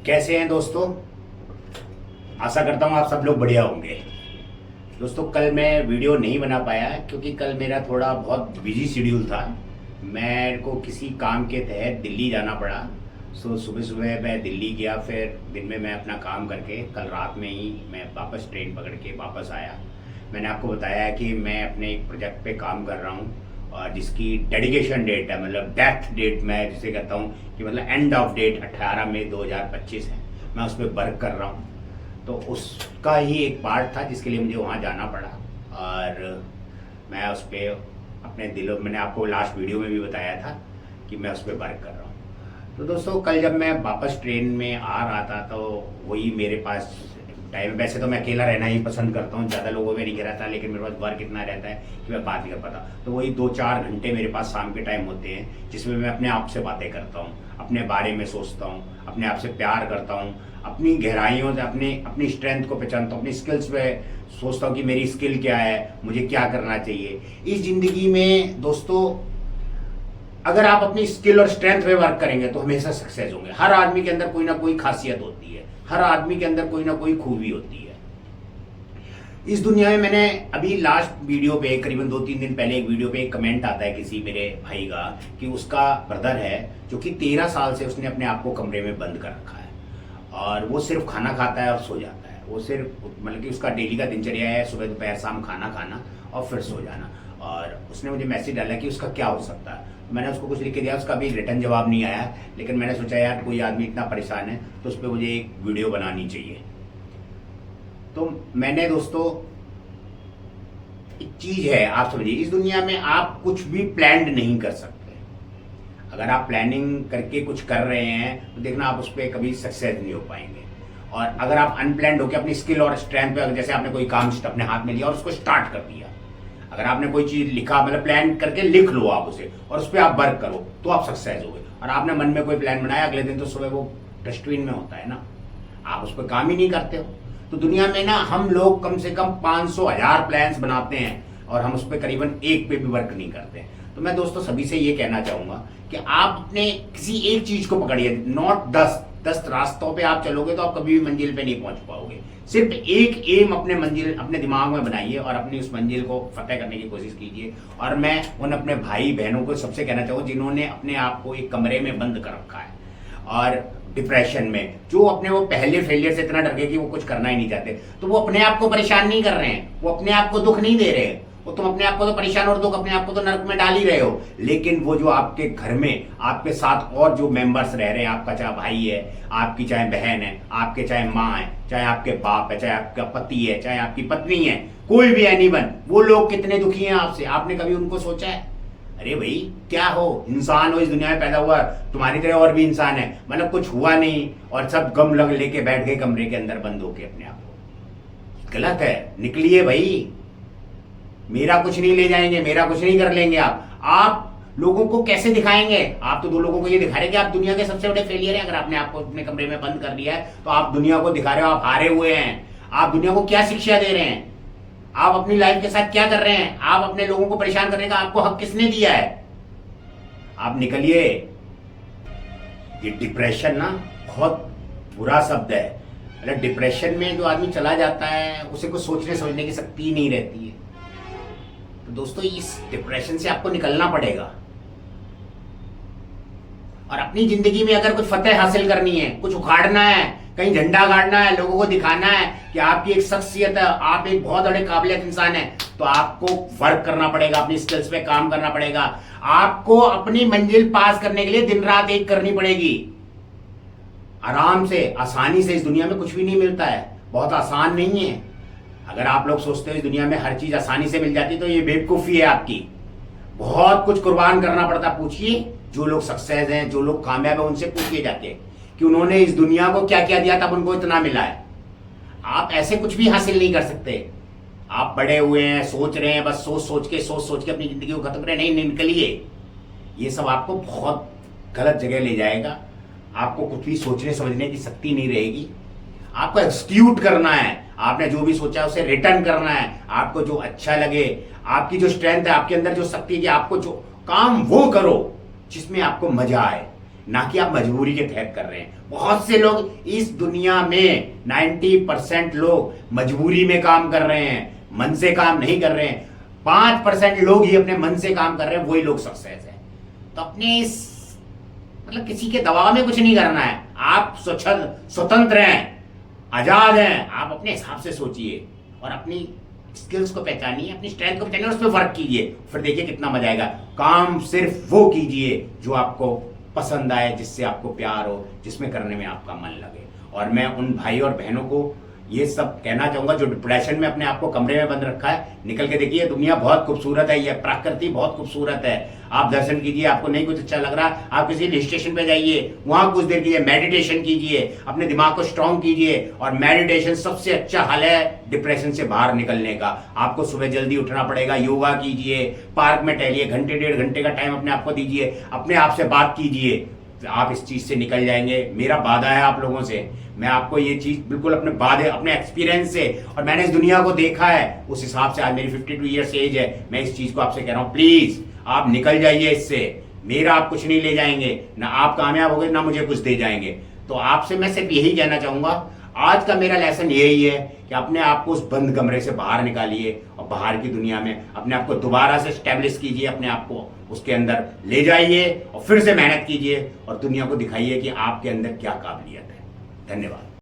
कैसे हैं दोस्तों। आशा करता हूँ आप सब लोग बढ़िया होंगे। दोस्तों कल मैं वीडियो नहीं बना पाया क्योंकि कल मेरा थोड़ा बहुत बिजी शेड्यूल था। मेरे को किसी काम के तहत दिल्ली जाना पड़ा। सुबह सुबह मैं दिल्ली गया, फिर दिन में मैं अपना काम करके कल रात में ही मैं वापस ट्रेन पकड़ के वापस आया। मैंने आपको बताया कि मैं अपने एक प्रोजेक्ट पे काम कर रहा हूँ और जिसकी डेडिकेशन डेट है, मतलब डेथ डेट मैं जिसे कहता हूँ कि मतलब एंड ऑफ डेट 18 मई 2025 है। मैं उस पर वर्क कर रहा हूँ, तो उसका ही एक पार्ट था जिसके लिए मुझे वहाँ जाना पड़ा। और मैं उस पर अपने दिलों, मैंने आपको लास्ट वीडियो में भी बताया था कि मैं उस पर वर्क कर रहा हूँ। तो दोस्तों कल जब मैं वापस ट्रेन में आ रहा था तो वही मेरे पास टाइम, वैसे तो मैं अकेला रहना ही पसंद करता हूँ, ज़्यादा लोगों में नहीं रहता, लेकिन मेरे पास वर्क इतना रहता है कि मैं बात नहीं कर पाता। तो वही 2-4 घंटे मेरे पास शाम के टाइम होते हैं जिसमें मैं अपने आप से बातें करता हूँ, अपने बारे में सोचता हूँ, अपने आप से प्यार करता हूँ, अपनी गहराइयों से अपनी स्ट्रेंथ को पहचानता हूँ, अपनी स्किल्स पे सोचता हूँ कि मेरी स्किल क्या है, मुझे क्या करना चाहिए इस ज़िंदगी में। दोस्तों अगर आप अपनी स्किल और स्ट्रेंथ पे वर्क करेंगे तो हमेशा सक्सेस होंगे। हर आदमी के अंदर कोई ना कोई खासियत होती है, हर आदमी के अंदर कोई ना कोई खूबी होती है इस दुनिया में। मैंने अभी लास्ट वीडियो पे करीबन 2-3 दिन पहले एक वीडियो पे एक कमेंट आता है किसी मेरे भाई का कि उसका ब्रदर है जो कि 13 साल से उसने अपने आप को कमरे में बंद कर रखा है और वो सिर्फ खाना खाता है और सो जाता है। वो सिर्फ मतलब कि उसका डेली का दिनचर्या है सुबह दोपहर शाम खाना खाना और फिर सो जाना। और उसने मुझे मैसेज डाला कि उसका क्या हो सकता है। मैंने उसको कुछ लिख के दिया, उसका भी रिटर्न जवाब नहीं आया, लेकिन मैंने सोचा यार कोई आदमी इतना परेशान है तो उस पर मुझे एक वीडियो बनानी चाहिए। तो मैंने दोस्तों एक चीज है, आप समझिए, इस दुनिया में आप कुछ भी प्लान्ड नहीं कर सकते। अगर आप प्लानिंग करके कुछ कर रहे हैं तो देखना आप उस पर कभी सक्सेस नहीं हो पाएंगे। और अगर आप अनप्लान्ड होकर अपनी स्किल और स्ट्रेंथ पे, जैसे आपने कोई काम अपने हाथ में लिया और उसको स्टार्ट कर दिया, अगर आपने कोई चीज लिखा, मतलब प्लान करके लिख लो आप उसे और उस पर आप वर्क करो तो आप सक्सेस हो गए। और आपने मन में कोई प्लान बनाया, अगले दिन तो सुबह वो डस्टबिन में होता है ना, आप उस पर काम ही नहीं करते हो। तो दुनिया में ना हम लोग कम से कम 500,000 प्लान्स बनाते हैं और हम उस पर करीबन एक पे भी वर्क नहीं करते। तो मैं दोस्तों सभी से ये कहना चाहूंगा कि आप अपने किसी एक चीज को पकड़िए, नॉट 10 रास्तों पे आप चलोगे तो आप कभी भी मंजिल पे नहीं पहुंच पाओगे। सिर्फ एक एम अपने दिमाग में बनाइए और अपनी उस मंजिल को फतेह करने की कोशिश कीजिए। और मैं उन अपने भाई बहनों को सबसे कहना चाहूँगा जिन्होंने अपने आप को एक कमरे में बंद कर रखा है और डिप्रेशन में, जो अपने वो पहले फेलियर से इतना डर गए कि वो कुछ करना ही नहीं चाहते, तो वो अपने आप को परेशान नहीं कर रहे हैं, वो अपने आप को दुख नहीं दे रहे हैं। वो तुम अपने आप को तो परेशान और दुख अपने आप को तो नरक में डाल ही रहे हो, लेकिन वो जो आपके घर में आपके साथ और जो मेंबर्स रह रहे हैं, आपका चाहे भाई है, आपकी चाहे बहन है, आपके चाहे माँ है, चाहे आपके बाप है, चाहे आपका पति है, चाहे आपकी पत्नी है, कोई भी एनीवन, वो लोग कितने दुखी हैं आपसे, आपने कभी उनको सोचा है? अरे भाई क्या हो, इंसान हो, इस दुनिया में पैदा हुआ, तुम्हारी तरह और भी इंसान है, मतलब कुछ हुआ नहीं और सब गम लग लेके बैठ गए कमरे के अंदर बंद होके अपने आप को। गलत है, निकलिए भाई। मेरा कुछ नहीं ले जाएंगे, मेरा कुछ नहीं कर लेंगे आप लोगों को कैसे दिखाएंगे? आप तो 2 लोगों को ये दिखा रहे हैं कि आप दुनिया के सबसे बड़े फेलियर हैं। अगर आपने आपको अपने कमरे में बंद कर लिया है तो आप दुनिया को दिखा रहे हो आप हारे हुए हैं। आप दुनिया को क्या शिक्षा दे रहे हैं? आप अपनी लाइफ के साथ क्या कर रहे हैं? आप अपने लोगों को परेशान करने का आपको हक किसने दिया है? आप निकलिए। ये डिप्रेशन ना बहुत बुरा शब्द है। मतलब डिप्रेशन में जो आदमी चला जाता है उसे कुछ सोचने समझने की शक्ति ही नहीं रहती है। तो दोस्तों इस डिप्रेशन से आपको निकलना पड़ेगा और अपनी जिंदगी में अगर कुछ फतेह हासिल करनी है, कुछ उखाड़ना है, कहीं झंडा गाड़ना है, लोगों को दिखाना है कि आपकी एक शख्सियत है, आप एक बहुत बड़े काबिलियत इंसान है, तो आपको वर्क करना पड़ेगा, अपनी स्किल्स पे काम करना पड़ेगा। आपको अपनी मंजिल पास करने के लिए दिन रात एक करनी पड़ेगी। आराम से, आसानी से इस दुनिया में कुछ भी नहीं मिलता है, बहुत आसान नहीं है। अगर आप लोग सोचते हो इस दुनिया में हर चीज आसानी से मिल जाती तो ये बेवकूफी है आपकी। बहुत कुछ कुर्बान करना पड़ता। पूछिए जो लोग सक्सेस हैं, जो लोग कामयाब हैं, उनसे पूछिए जाके कि उन्होंने इस दुनिया को क्या क्या दिया तब उनको इतना मिला है। आप ऐसे कुछ भी हासिल नहीं कर सकते। आप पड़े हुए हैं, सोच रहे हैं, बस सोच सोच के अपनी जिंदगी को खत्म करें। नहीं, निकलिए। ये सब आपको बहुत गलत जगह ले जाएगा। आपको कुछ भी सोचने समझने की शक्ति नहीं रहेगी। आपको एक्सक्यूट करना है, आपने जो भी सोचा उसे रिटर्न करना है। आपको जो अच्छा लगे, आपकी जो स्ट्रेंथ है, आपके अंदर जो शक्ति है, आपको जो काम वो करो जिसमें आपको मजा आए। ना कि आप मजबूरी के तहत कर रहे हैं। बहुत से लोग इस दुनिया में 90% लोग मजबूरी में काम कर रहे हैं, मन से काम नहीं कर रहे हैं। 5% लोग ही अपने मन से काम कर रहे हैं, वही लोग सक्सेस है। तो अपने इस मतलब किसी के दबाव में कुछ नहीं करना है। आप स्वतंत्र हैं, आजाद हैं। आप अपने हिसाब से सोचिए और अपनी स्किल्स को पहचानिए, अपनी स्ट्रेंथ को पहचानिए और उस पर वर्क कीजिए। फिर देखिए कितना मजा आएगा। काम सिर्फ वो कीजिए जो आपको पसंद आए, जिससे आपको प्यार हो, जिसमें करने में आपका मन लगे। और मैं उन भाई और बहनों को ये सब कहना चाहूंगा जो डिप्रेशन में अपने आप को कमरे में बंद रखा है, निकल के देखिए। दुनिया बहुत खूबसूरत है, यह प्रकृति बहुत खूबसूरत है। आप दर्शन कीजिए, आपको नहीं कुछ अच्छा लग रहा, आप किसी हिल स्टेशन पे जाइए, वहां कुछ देर कीजिए, मेडिटेशन कीजिए, अपने दिमाग को स्ट्रांग कीजिए। और मेडिटेशन सबसे अच्छा हल है डिप्रेशन से बाहर निकलने का। आपको सुबह जल्दी उठना पड़ेगा, योगा कीजिए, पार्क में टहलिए, घंटे 1.5 घंटे का टाइम अपने आप को दीजिए, अपने आप से बात कीजिए, आप इस चीज से निकल जाएंगे। मेरा वादा है आप लोगों से, मैं आपको ये चीज बिल्कुल अपने वादे, अपने एक्सपीरियंस से, और मैंने इस दुनिया को देखा है, उस हिसाब से आज मेरी 52 ईयर्स एज है, मैं इस चीज को आपसे कह रहा हूं, प्लीज आप निकल जाइए इससे। मेरा आप कुछ नहीं ले जाएंगे, ना आप कामयाब होंगे, ना मुझे कुछ दे जाएंगे। तो आपसे मैं सिर्फ यही कहना चाहूंगा, आज का मेरा लेसन यही है कि अपने आप को उस बंद कमरे से बाहर निकालिए और बाहर की दुनिया में अपने आप को दोबारा से स्टैब्लिश कीजिए, अपने आप को उसके अंदर ले जाइए और फिर से मेहनत कीजिए और दुनिया को दिखाइए कि आपके अंदर क्या काबिलियत है। धन्यवाद।